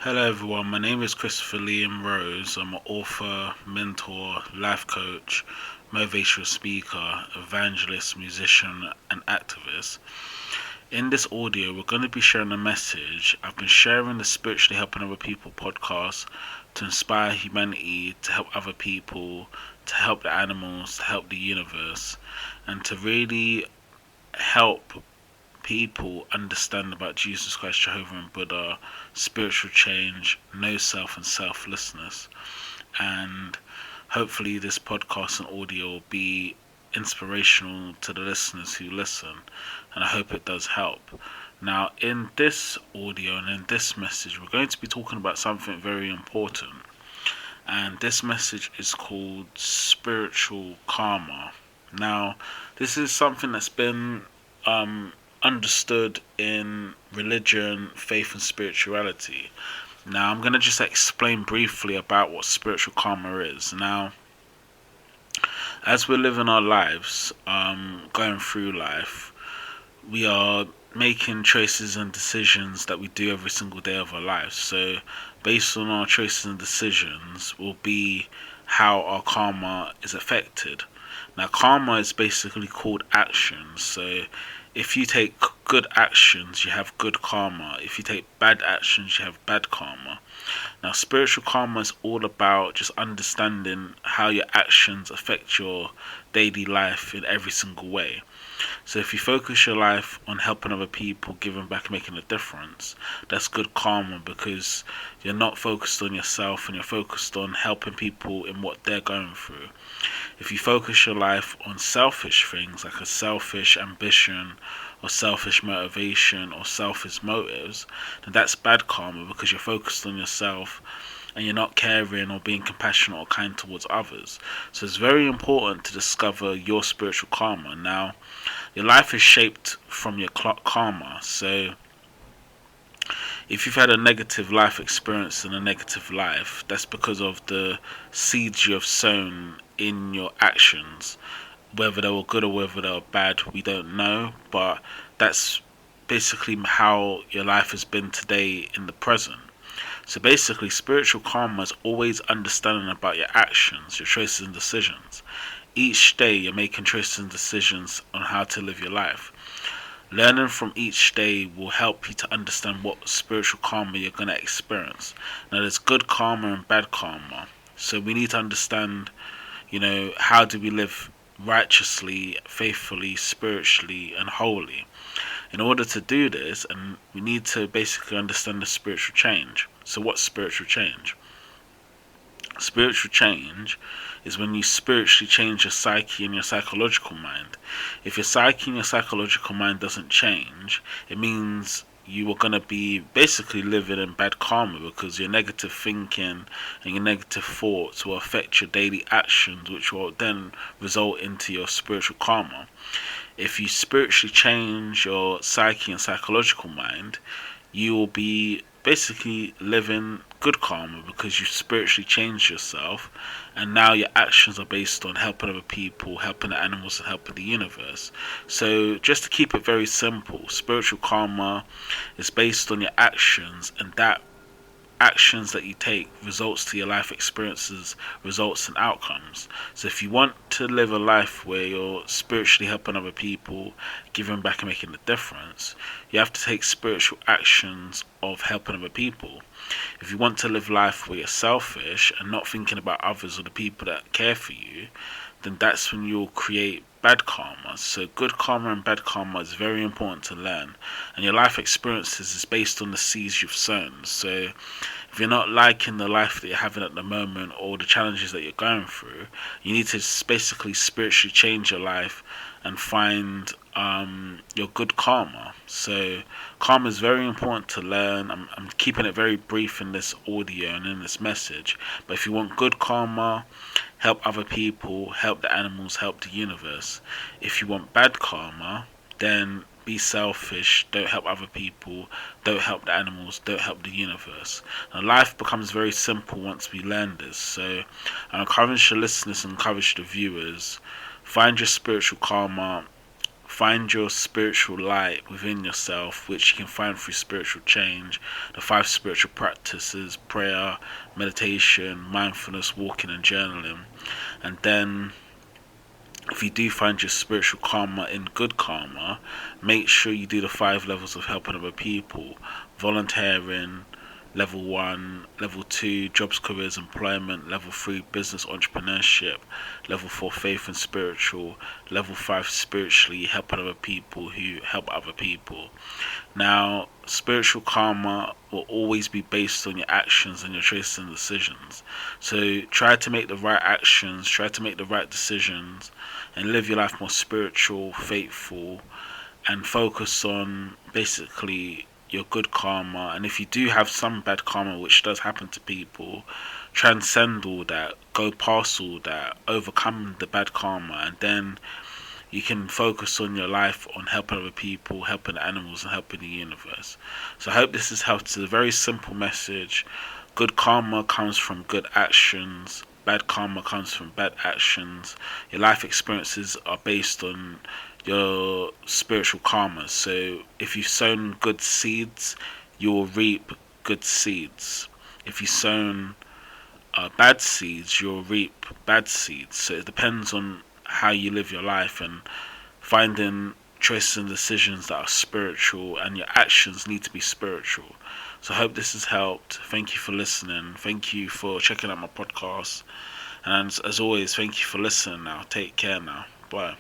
Hello everyone, my name is Christopher Liam Rose. I'm an author, mentor, life coach, motivational speaker, evangelist, musician, and activist. In this audio, we're going to be sharing a message. I've been sharing the Spiritually Helping Other People podcast to inspire humanity, to help other people, to help the animals, to help the universe, and to really help people understand about Jesus Christ, Jehovah, and Buddha, spiritual change, no self, and selflessness. And hopefully, this podcast and audio will be inspirational to the listeners who listen, and I hope it does help. Now, in this audio and in this message, we're going to be talking about something very important, and this message is called spiritual karma. Now, this is something that's been understood in religion, faith, and spirituality. Now, I'm going to just explain briefly about what spiritual karma is. Now, as we're living our lives, going through life, we are making choices and decisions that we do every single day of our lives. So, based on our choices and decisions, will be how our karma is affected. Now, karma is basically called actions. So, if you take good actions, you have good karma. If you take bad actions, you have bad karma. Now, spiritual karma is all about just understanding how your actions affect your daily life in every single way. So if you focus your life on helping other people, giving back, making a difference, that's good karma because you're not focused on yourself and you're focused on helping people in what they're going through. If you focus your life on selfish things like a selfish ambition or selfish motivation or selfish motives, then that's bad karma because you're focused on yourself and you're not caring or being compassionate or kind towards others. So it's very important to discover your spiritual karma. Now, your life is shaped from your karma. So if you've had a negative life experience and a negative life, that's because of the seeds you have sown in your actions. Whether they were good or whether they were bad, we don't know, but that's basically how your life has been today in the present. So basically, spiritual karma is always understanding about your actions, your choices and decisions. Each day you're making choices and decisions on how to live your life. Learning from each day will help you to understand what spiritual karma you're going to experience. Now, there's good karma and bad karma. So we need to understand, how do we live righteously, faithfully, spiritually, and wholly. In order to do this, and we need to basically understand the spiritual change. So what's spiritual change? Spiritual change is when you spiritually change your psyche and your psychological mind. If your psyche and your psychological mind doesn't change, it means you are going to be basically living in bad karma because your negative thinking and your negative thoughts will affect your daily actions, which will then result into your spiritual karma. If you spiritually change your psyche and psychological mind, you will be basically living good karma because you spiritually changed yourself and now your actions are based on helping other people, helping the animals, and helping the universe. So just to keep it very simple, spiritual karma is based on your actions, and that actions that you take results to your life experiences, results and outcomes. So if you want to live a life where you're spiritually helping other people, giving back and making a difference, you have to take spiritual actions of helping other people. If you want to live life where you're selfish and not thinking about others or the people that care for you, then that's when you'll create bad karma. So good karma and bad karma is very important to learn. And your life experiences is based on the seeds you've sown. So if you're not liking the life that you're having at the moment or the challenges that you're going through, you need to basically spiritually change your life and find your good karma. So karma is very important to learn. I'm keeping it very brief in this audio and in this message. But if you want good karma, help other people, help the animals, help the universe. If you want bad karma, then be selfish, don't help other people, don't help the animals, don't help the universe. And life becomes very simple once we learn this. So I encourage the listeners and encourage the viewers, find your spiritual karma, find your spiritual light within yourself, which you can find through spiritual change, the 5 spiritual practices: prayer, meditation, mindfulness, walking, and journaling. And then if you do find your spiritual karma in good karma, make sure you do the 5 levels of helping other people: volunteering, level 1, level 2, jobs, careers, employment, level 3, business, entrepreneurship, level 4, faith and spiritual, level 5, spiritually, helping other people who help other people. Now, spiritual karma will always be based on your actions and your choices and decisions. So try to make the right actions, try to make the right decisions, and live your life more spiritual, faithful, and focus on basically your good karma. And if you do have some bad karma, which does happen to people, transcend all that, go past all that, overcome the bad karma, and then you can focus on your life, on helping other people, helping animals, and helping the universe. So I hope this has helped. It's a very simple message. Good karma comes from good actions. Bad karma comes from bad actions. Your life experiences are based on your spiritual karma. So if you've sown good seeds, you will reap good seeds. If you've sown bad seeds, you'll reap bad seeds. So it depends on how you live your life, and finding choices and decisions that are spiritual, and your actions need to be spiritual. So I hope this has helped. Thank you for listening. Thank you for checking out my podcast. And as always, thank you for listening now. Take care now. Bye.